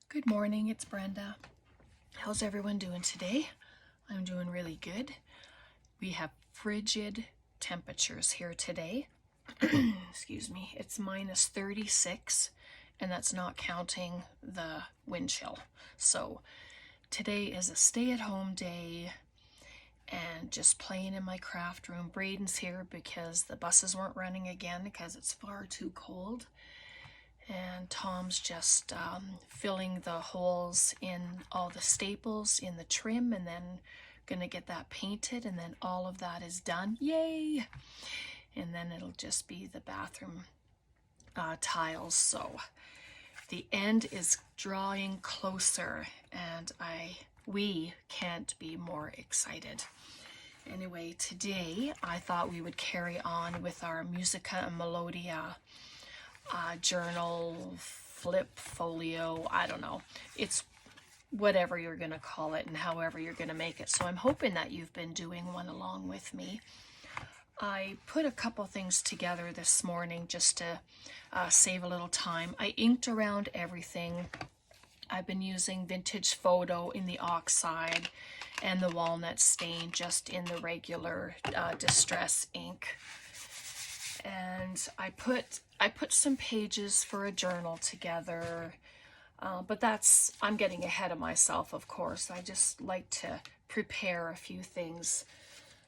Good morning, it's Brenda. How's everyone doing today? I'm doing really good. We have frigid temperatures here today. Excuse me, it's minus 36, and that's not counting the wind chill. So today is a stay-at-home day and just playing in my craft room. Braden's here because the buses weren't running again because it's far too cold. And Tom's just filling the holes in all the staples in the trim, and then gonna get that painted, and then all of that is done. Yay! And then it'll just be the bathroom tiles. So the end is drawing closer, and we can't be more excited. Anyway, today I thought we would carry on with our MUSICA and MELODIA journal, flip, folio, I don't know. It's whatever you're going to call it and however you're going to make it. So I'm hoping that you've been doing one along with me. I put a couple things together this morning just to save a little time. I inked around everything. I've been using Vintage Photo in the oxide and the walnut stain just in the regular distress ink. And I put some pages for a journal together, but I'm getting ahead of myself, of course. I just like to prepare a few things.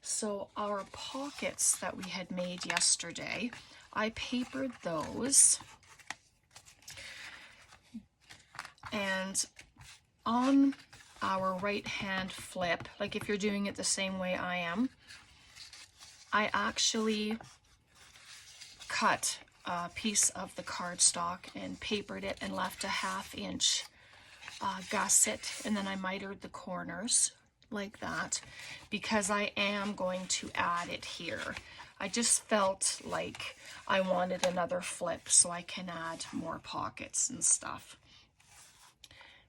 So our pockets that we had made yesterday, I papered those, and on our right hand flip, like if you're doing it the same way I am, I actually cut a piece of the cardstock and papered it and left a 1/2 inch gusset, and then I mitered the corners like that because I am going to add it here. I just felt like I wanted another flip so I can add more pockets and stuff.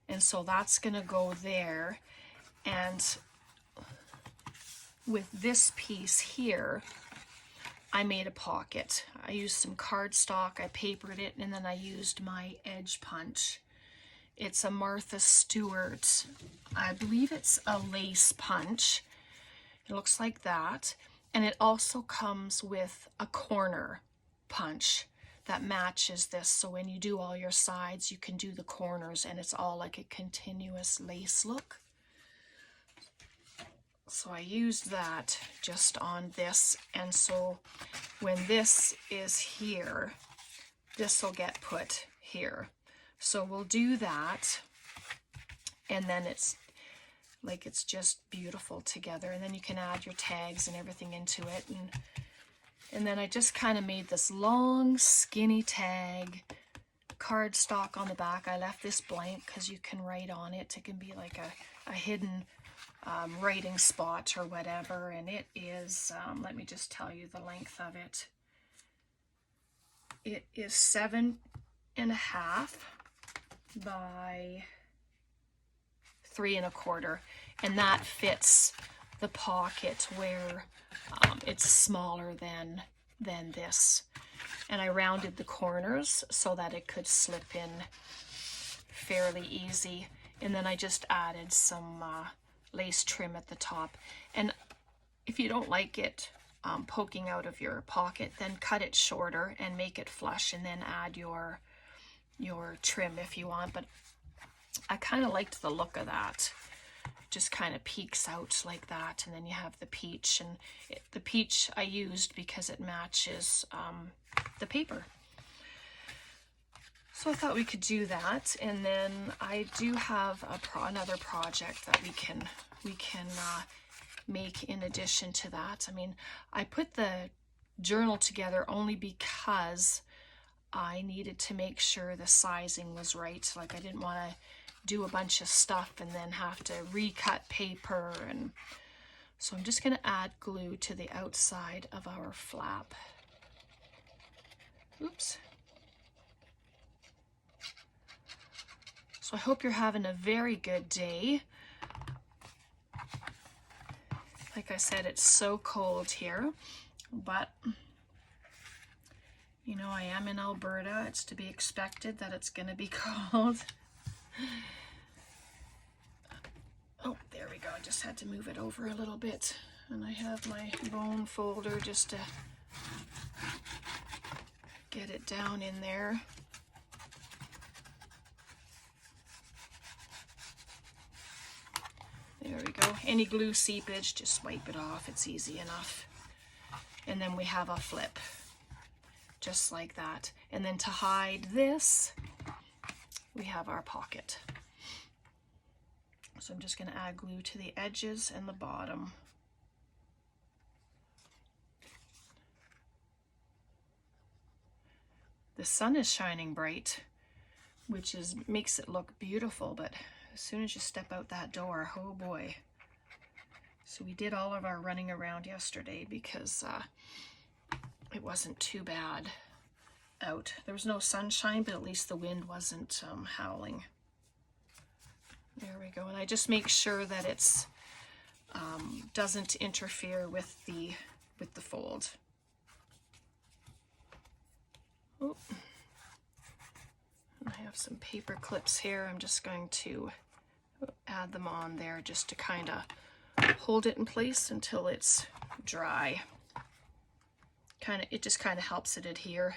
And so that's going to go there. And with this piece here, I made a pocket. I used some cardstock, I papered it, and then I used my edge punch. It's a Martha Stewart, I believe it's a lace punch. It looks like that. And it also comes with a corner punch that matches this. So when you do all your sides, you can do the corners, and it's all like a continuous lace look. So I used that just on this, and so when this is here, this will get put here. So we'll do that, and then it's just beautiful together, and then you can add your tags and everything into it. And then I just kind of made this long skinny tag, cardstock on the back. I left this blank because you can write on it. It can be like a hidden writing spot or whatever, and it is, let me just tell you the length of it. It is 7.5 by 3 1/4, and that fits the pocket where it's smaller than this. And I rounded the corners so that it could slip in fairly easy, and then I just added some lace trim at the top. And if you don't like it poking out of your pocket, then cut it shorter and make it flush, and then add your trim if you want. But I kind of liked the look of that. It just kind of peeks out like that, and then you have the peach, and the peach I used because it matches the paper. So I thought we could do that, and then I do have another project that we can make in addition to that. I mean, I put the journal together only because I needed to make sure the sizing was right. Like I didn't want to do a bunch of stuff and then have to recut paper, and so I'm just going to add glue to the outside of our flap. Oops. So I hope you're having a very good day. Like I said, it's so cold here, but you know, I am in Alberta. It's to be expected that it's going to be cold. just had to move it over a little bit. And I have my bone folder just to get it down in there. There we go. Any glue seepage, just wipe it off. It's easy enough. And then we have a flip, just like that. And then to hide this, we have our pocket. So I'm just going to add glue to the edges and the bottom. The sun is shining bright, which makes it look beautiful, but as soon as you step out that door, oh boy. So we did all of our running around yesterday because it wasn't too bad out. There was no sunshine, but at least the wind wasn't howling. There we go. And I just make sure that it's doesn't interfere with the fold. Oh. I have some paper clips here. I'm just going to add them on there just to kind of hold it in place until it's dry. It just kind of helps it adhere,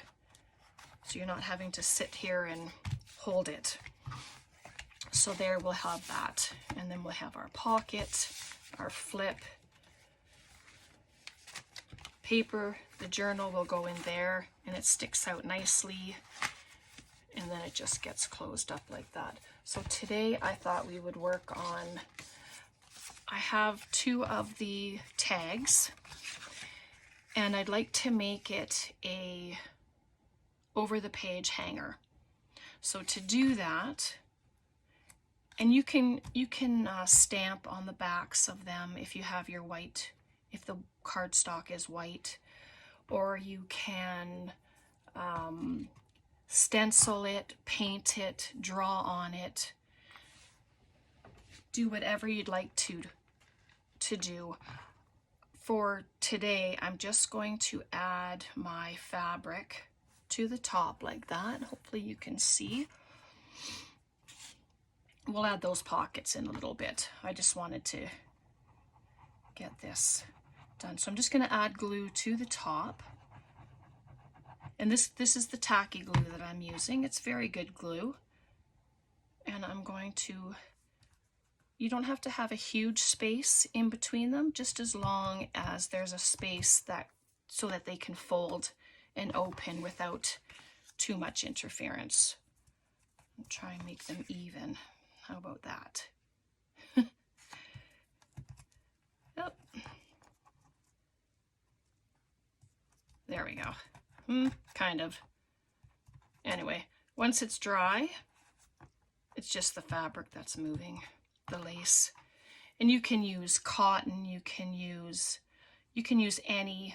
so you're not having to sit here and hold it. So there we'll have that, and then we'll have our pocket, our flip, paper. The journal will go in there and it sticks out nicely, and then it just gets closed up like that. So today I thought we would work on, I have 2 of the tags, and I'd like to make it a over the page hanger. So to do that, and you can stamp on the backs of them if you have your white, if the cardstock is white, or you can stencil it, paint it, draw on it, do whatever you'd like to do. For today, I'm just going to add my fabric to the top like that. Hopefully you can see. We'll add those pockets in a little bit. I just wanted to get this done. So I'm just going to add glue to the top. And this is the tacky glue that I'm using. It's very good glue. And I'm going to, you don't have to have a huge space in between them, just as long as there's a space so that they can fold and open without too much interference. I'll try and make them even. How about that? Oh. There we go. Kind of. Anyway, once it's dry, it's just the fabric that's moving, the lace. And you can use cotton, you can use any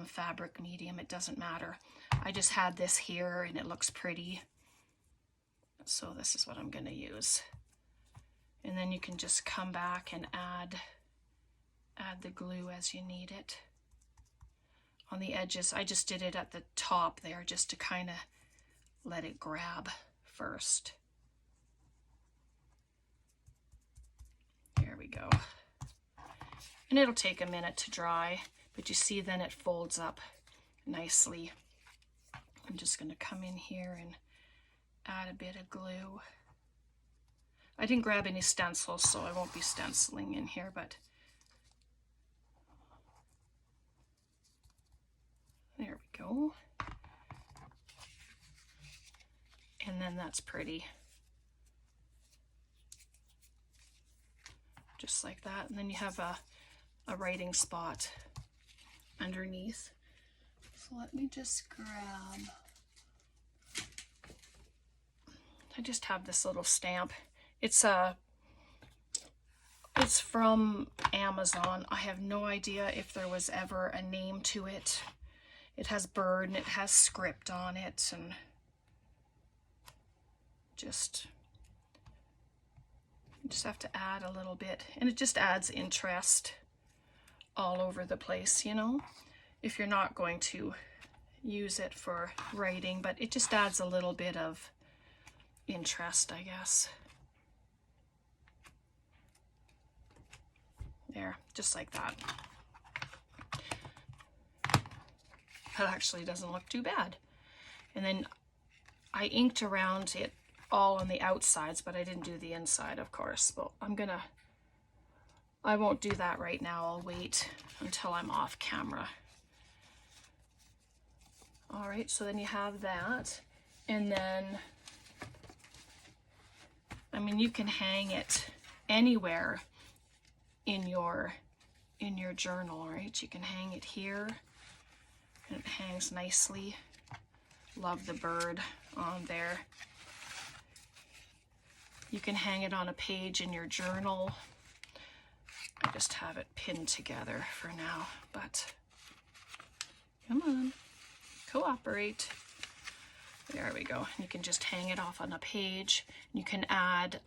fabric medium, it doesn't matter. I just had this here and it looks pretty, so this is what I'm going to use. And then you can just come back and add the glue as you need it. On the edges, I just did it at the top there just to kind of let it grab first. There we go. And it'll take a minute to dry, but you see then it folds up nicely. I'm just going to come in here and add a bit of glue. I didn't grab any stencils, so I won't be stenciling in here, but there we go. And then that's pretty. Just like that. And then you have a writing spot underneath. So let me just grab, I just have this little stamp. It's from Amazon. I have no idea if there was ever a name to it. It has bird and it has script on it, and just have to add a little bit, and it just adds interest all over the place, you know, if you're not going to use it for writing, but it just adds a little bit of interest, I guess. There, just like that. That actually doesn't look too bad. And then I inked around it all on the outsides, but I didn't do the inside, of course. But I won't do that right now. I'll wait until I'm off camera. All right, so then you have that. And then, I mean, you can hang it anywhere in your journal, right? You can hang it here, and it hangs nicely. Love the bird on there. You can hang it on a page in your journal. I just have it pinned together for now, but come on, cooperate. There we go. You can just hang it off on a page. You can add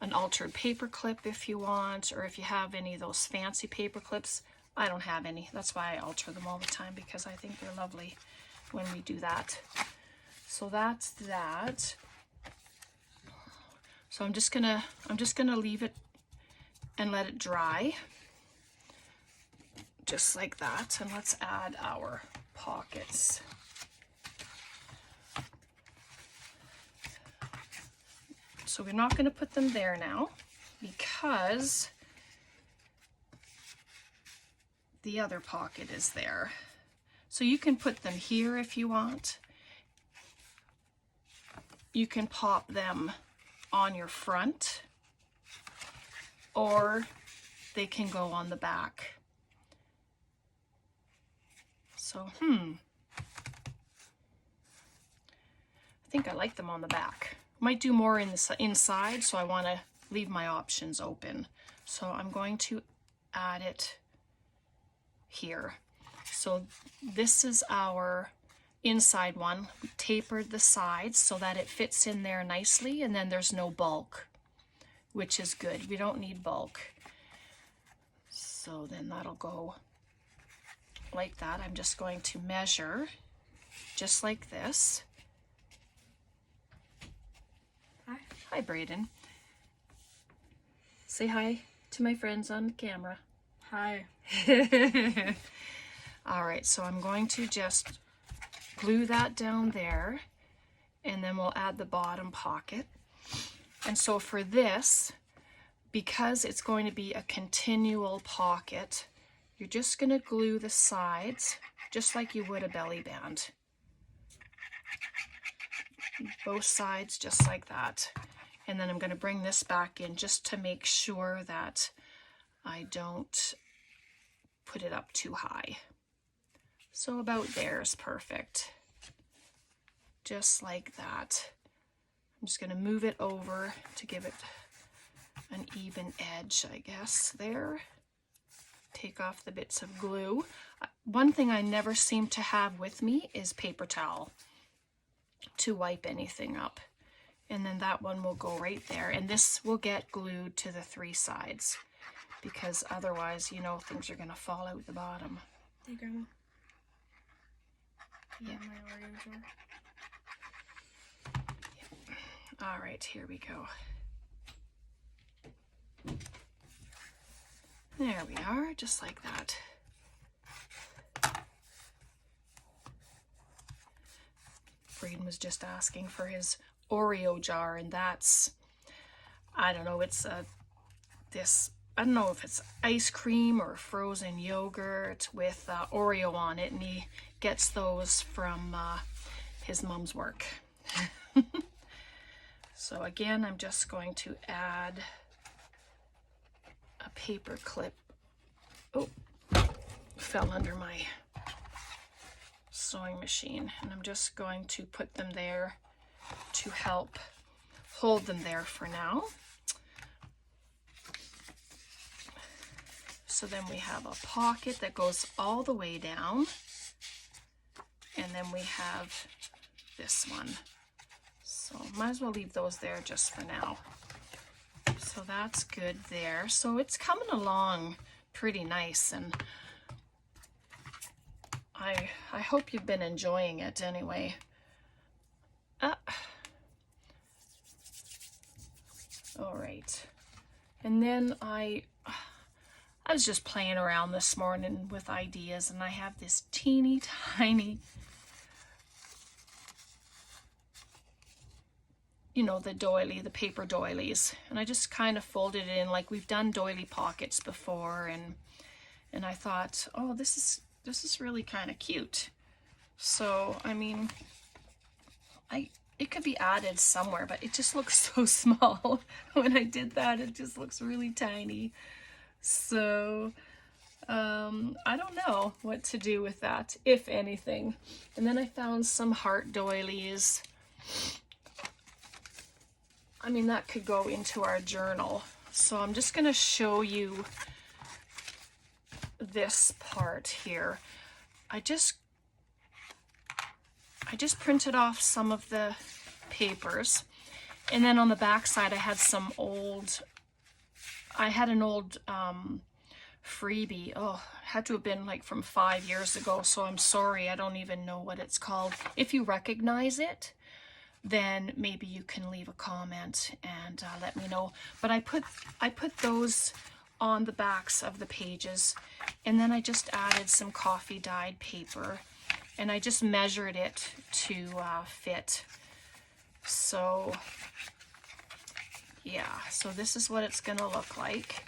an altered paper clip if you want, or if you have any of those fancy paper clips. I don't have any. That's why I alter them all the time, because I think they're lovely when we do that. So that's that. So I'm just gonna leave it and let it dry, just like that. And let's add our pockets. So we're not going to put them there now because the other pocket is there. So you can put them here if you want. You can pop them on your front, or they can go on the back. So, I think I like them on the back. Might do more in the inside, so I want to leave my options open. So I'm going to add it here. So this is our inside one. We tapered the sides so that it fits in there nicely, and then there's no bulk, which is good. We don't need bulk. So then that'll go like that. I'm just going to measure just like this. Hi, Brayden. Say hi to my friends on camera. Hi. All right, so I'm going to just glue that down there, and then we'll add the bottom pocket. And so for this, because it's going to be a continual pocket, you're just going to glue the sides just like you would a belly band. Both sides just like that. And then I'm going to bring this back in just to make sure that I don't put it up too high. So about there is perfect. Just like that. I'm just going to move it over to give it an even edge, I guess, there. Take off the bits of glue. One thing I never seem to have with me is paper towel to wipe anything up. And then that one will go right there. And this will get glued to the three sides, because otherwise, you know, things are going to fall out the bottom. Hey, Grandma. Yeah. My Oreo jar. Yeah. All right, here we go. There we are, just like that. Braden was just asking for his Oreo jar, and that's, I don't know, it's I don't know if it's ice cream or frozen yogurt with Oreo on it, and he gets those from his mom's work. So again, I'm just going to add a paper clip. Oh, fell under my sewing machine, and I'm just going to put them there to help hold them there for now. So then we have a pocket that goes all the way down, and then we have this one. So might as well leave those there just for now. So that's good there. So it's coming along pretty nice, and I hope you've been enjoying it anyway. All right. And then I I was just playing around this morning with ideas, and I have this teeny tiny, you know, the doily, the paper doilies, and I just kind of folded it in like we've done doily pockets before, and I thought, oh, this is really kind of cute. So I mean, it could be added somewhere, but it just looks so small. When I did that, it just looks really tiny. So I don't know what to do with that, if anything. And then I found some heart doilies. I mean, that could go into our journal. So I'm just going to show you this part here. I just printed off some of the papers, and then on the back side I had some old, I had an old freebie. Oh, it had to have been like from 5 years ago, so I'm sorry, I don't even know what it's called. If you recognize it, then maybe you can leave a comment and let me know. But I put those on the backs of the pages, and then I just added some coffee dyed paper, and I just measured it to fit. So yeah, so this is what it's gonna look like.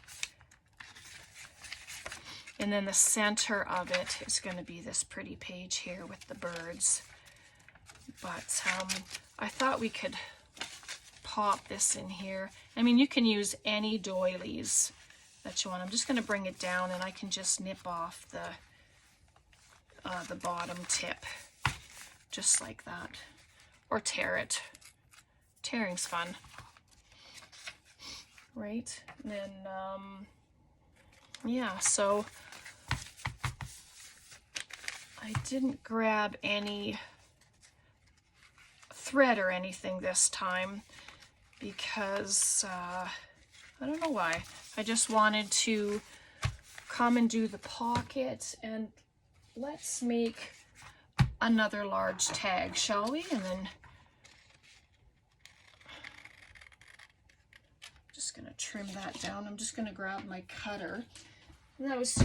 And then the center of it is gonna be this pretty page here with the birds. But I thought we could pop this in here. I mean, you can use any doilies that you want. I'm just gonna bring it down, and I can just nip off the bottom tip, just like that, or tear it. Tearing's fun, right? And then yeah, so I didn't grab any thread or anything this time because I don't know why. I just wanted to come and do the pocket, and let's make another large tag, shall we? And then just gonna trim that down. I'm just gonna grab my cutter. And that was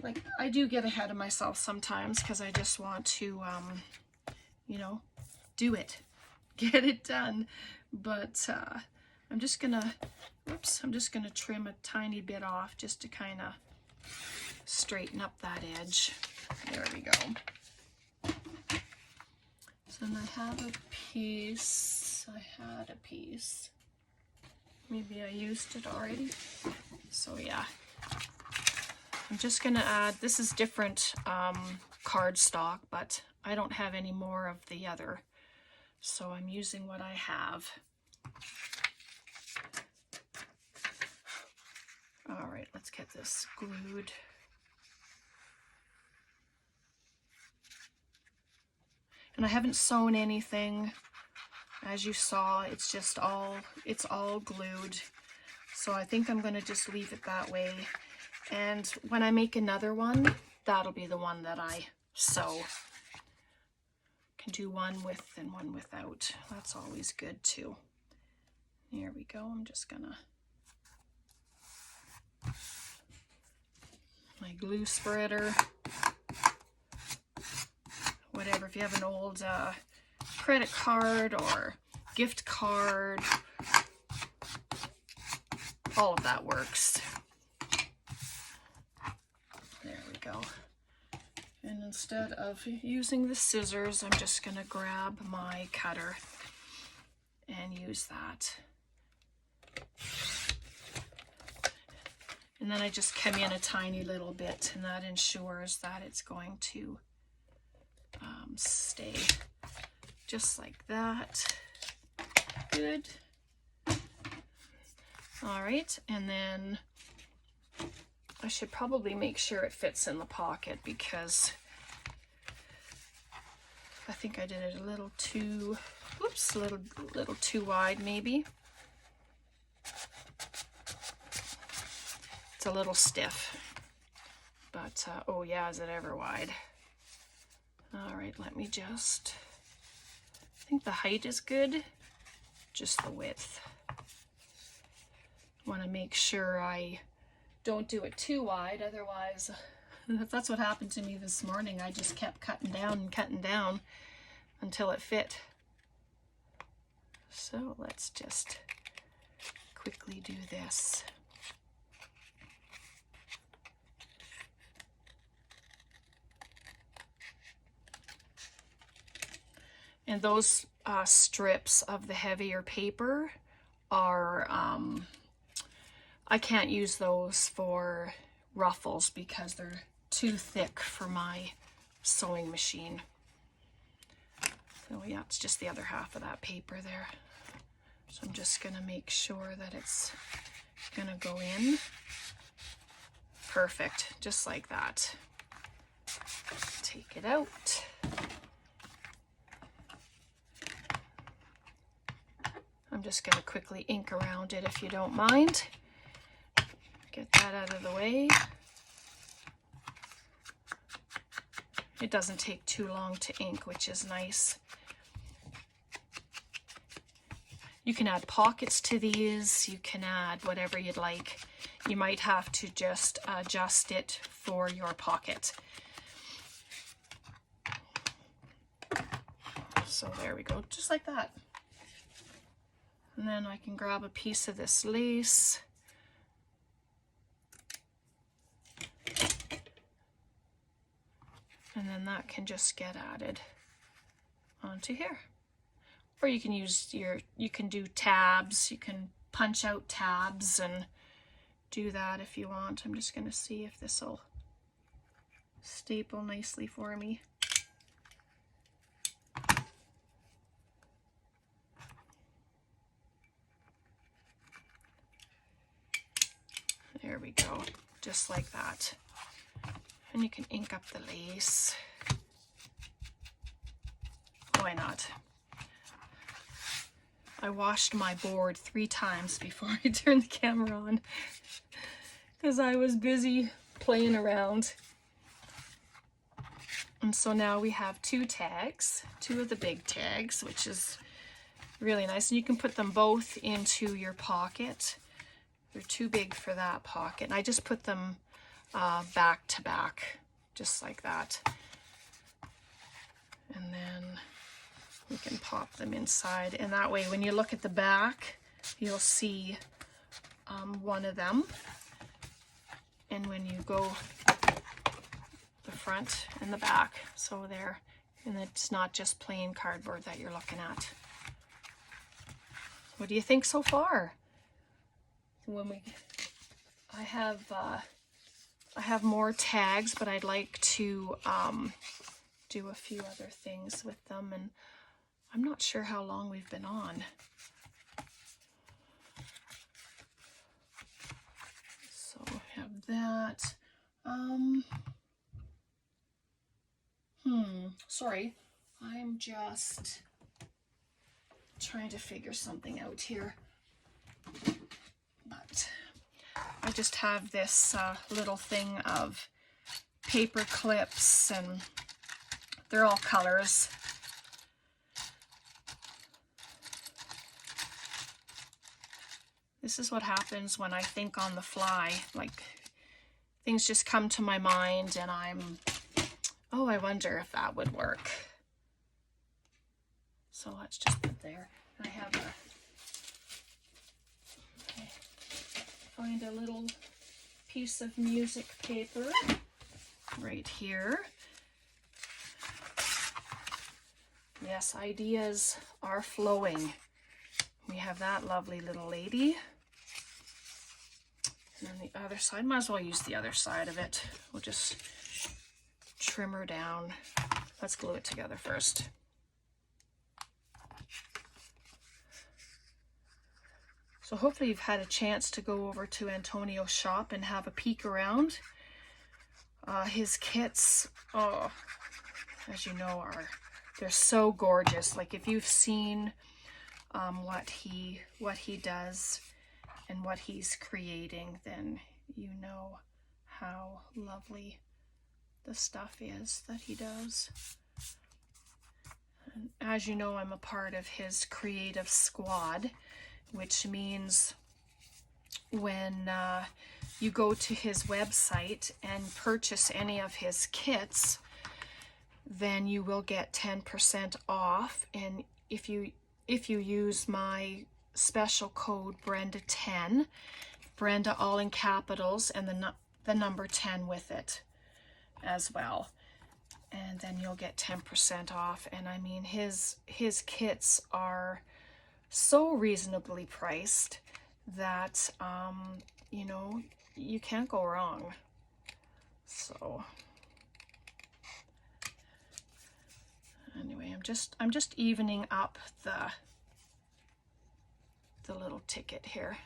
like, I do get ahead of myself sometimes because I just want to you know, do it, get it done. But I'm just gonna trim a tiny bit off just to kind of straighten up that edge. There we go. So then I have a piece. I had a piece. Maybe I used it already. So yeah, I'm just gonna add, this is different cardstock, but I don't have any more of the other, so I'm using what I have. All right, let's get this glued. And I haven't sewn anything. As you saw, it's just it's all glued. So I think I'm gonna just leave it that way. And when I make another one, that'll be the one that I sew. Can do one with and one without. That's always good too. There we go. I'm just gonna, my glue spreader, whatever. If you have an old credit card or gift card, all of that works. There we go. And instead of using the scissors, I'm just gonna grab my cutter and use that. And then I just come in a tiny little bit, and that ensures that it's going to stay just like that. Good. All right, and then I should probably make sure it fits in the pocket because I think I did it a little too, whoops, a little too wide maybe. It's a little stiff, but oh yeah, is it ever wide? All right, let me just, I think the height is good, just the width. Want to make sure I don't do it too wide, otherwise that's what happened to me this morning. I just kept cutting down and cutting down until it fit. So let's just quickly do this. And those strips of the heavier paper are, I can't use those for ruffles because they're too thick for my sewing machine. So yeah, it's just the other half of that paper there. So I'm just gonna make sure that it's gonna go in. Perfect, just like that. Take it out. I'm just gonna quickly ink around it if you don't mind. Get that out of the way. It doesn't take too long to ink, which is nice. You can add pockets to these, you can add whatever you'd like. You might have to just adjust it for your pocket. So there we go, just like that. And then I can grab a piece of this lace. And then that can just get added onto here. Or you can use you can do tabs, you can punch out tabs and do that if you want. I'm just gonna see if this will staple nicely for me. There we go, just like that. And you can ink up the lace. Why not? I washed my board 3 times before I turned the camera on because I was busy playing around. And so now we have 2 tags, 2 of the big tags, which is really nice. And you can put them both into your pocket. They're too big for that pocket. And I just put them back to back, just like that. And then we can pop them inside, and that way when you look at the back you'll see one of them, and when you go the front and the back, so there, and it's not just plain cardboard that you're looking at. What do you think so far? I have more tags, but I'd like to do a few other things with them, and I'm not sure how long we've been on. So I have that. Sorry, I'm just trying to figure something out here. But I just have this little thing of paper clips, and they're all colors. This is what happens when I think on the fly. Like, things just come to my mind and oh, I wonder if that would work. So let's just put there. I have find a little piece of music paper right here. Yes, ideas are flowing. We have that lovely little lady. And then the other side, might as well use the other side of it. We'll just trim her down. Let's glue it together first. So hopefully you've had a chance to go over to Antonio's shop and have a peek around. His kits, oh, as you know, they're so gorgeous. Like, if you've seen what he does and what he's creating, then you know how lovely the stuff is that he does. And as you know, I'm a part of his creative squad, which means when you go to his website and purchase any of his kits, then you will get 10% off. And if you use my special code Brenda10, Brenda all in capitals, and the number 10 with it as well, and then you'll get 10% off. And I mean, his kits are so reasonably priced that you know, you can't go wrong. So anyway, I'm just evening up the little ticket here.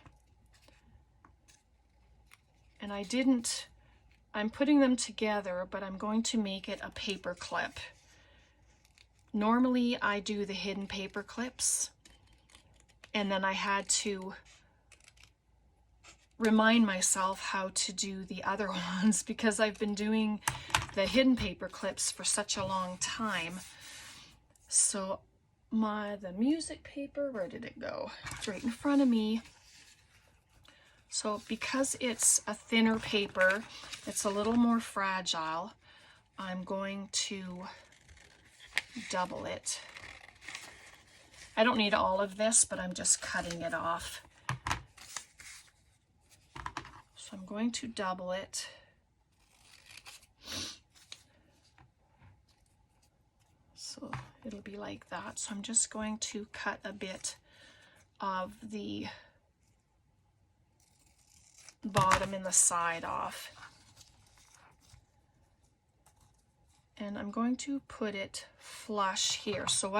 And I'm putting them together, but I'm going to make it a paper clip. Normally I do the hidden paper clips, and then I had to remind myself how to do the other ones because I've been doing the hidden paper clips for such a long time. So the music paper, where did it go? It's right in front of me. So because it's a thinner paper, it's a little more fragile, I'm going to double it. I don't need all of this, but I'm just cutting it off. So I'm going to double it. So it'll be like that. So I'm just going to cut a bit of the bottom and the side off. And I'm going to put it flush here. So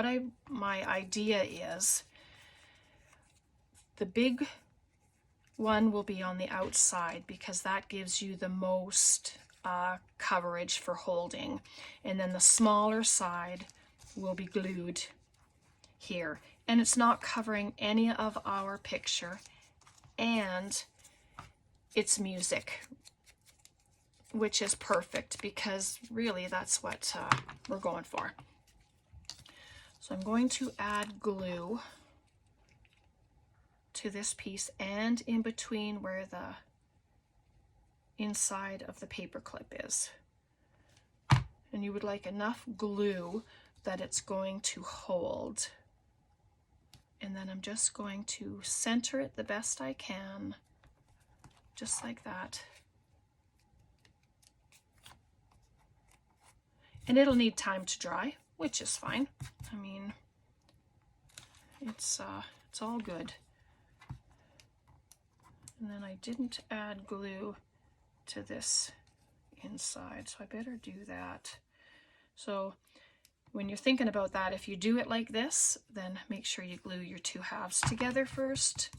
my idea is the big one will be on the outside because that gives you the most coverage for holding. And then the smaller side will be glued here. And it's not covering any of our picture, and it's music, which is perfect because really that's what we're going for. So I'm going to add glue to this piece and in between where the inside of the paper clip is. And you would like enough glue that it's going to hold. And then I'm just going to center it the best I can, just like that. And it'll need time to dry, which is fine. I mean, it's all good. And then I didn't add glue to this inside, so I better do that. So when you're thinking about that, if you do it like this, then make sure you glue your two halves together first.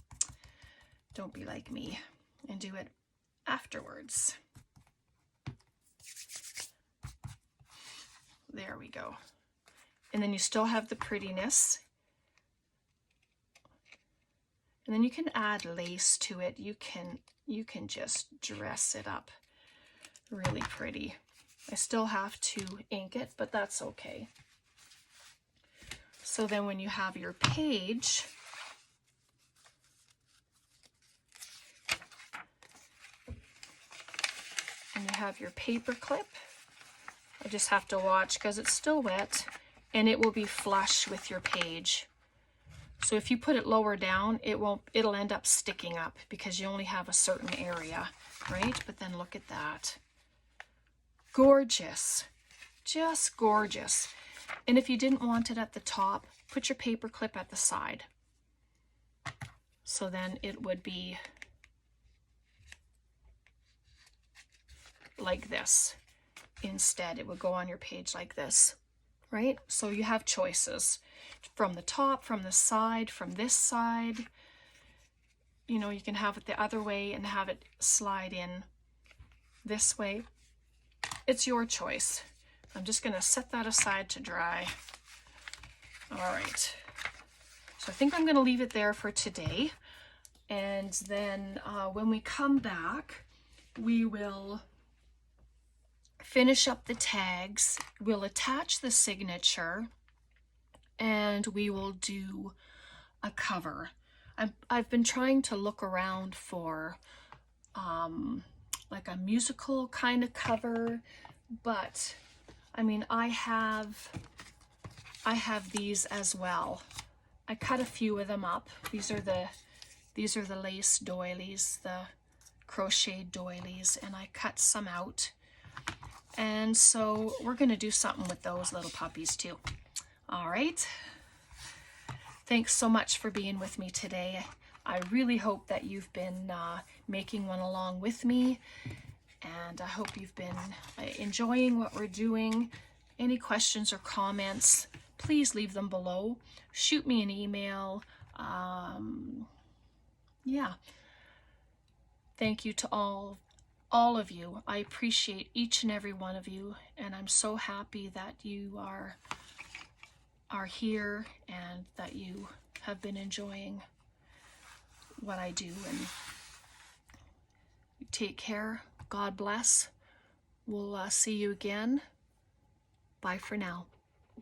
Don't be like me and do it afterwards. There we go. And then you still have the prettiness. And then you can add lace to it. You can just dress it up really pretty. I still have to ink it, but that's okay. So then when you have your page, and you have your paper clip, I just have to watch because it's still wet and it will be flush with your page. So if you put it lower down, it'll end up sticking up because you only have a certain area, right? But then look at that. Gorgeous, just gorgeous. And if you didn't want it at the top, put your paper clip at the side. So then it would be like this. Instead, it would go on your page like this, right? So you have choices from the top, from the side, from this side. You know, you can have it the other way and have it slide in this way. It's your choice. I'm just going to set that aside to dry. All right. So I think I'm going to leave it there for today. And then when we come back, we will finish up the tags. We'll attach the signature and we will do a cover. I've been trying to look around for like a musical kind of cover, but I mean, I have these as well. I cut a few of them up. These are the lace doilies, the crochet doilies, and I cut some out. And so we're gonna do something with those little puppies too. All right. Thanks so much for being with me today. I really hope that you've been making one along with me, and I hope you've been enjoying what we're doing. Any questions or comments, please leave them below. Shoot me an email. Yeah. Thank you to all of you. I appreciate each and every one of you, and I'm so happy that you are here and that you have been enjoying what I do. And take care. God bless. We'll see you again. Bye for now.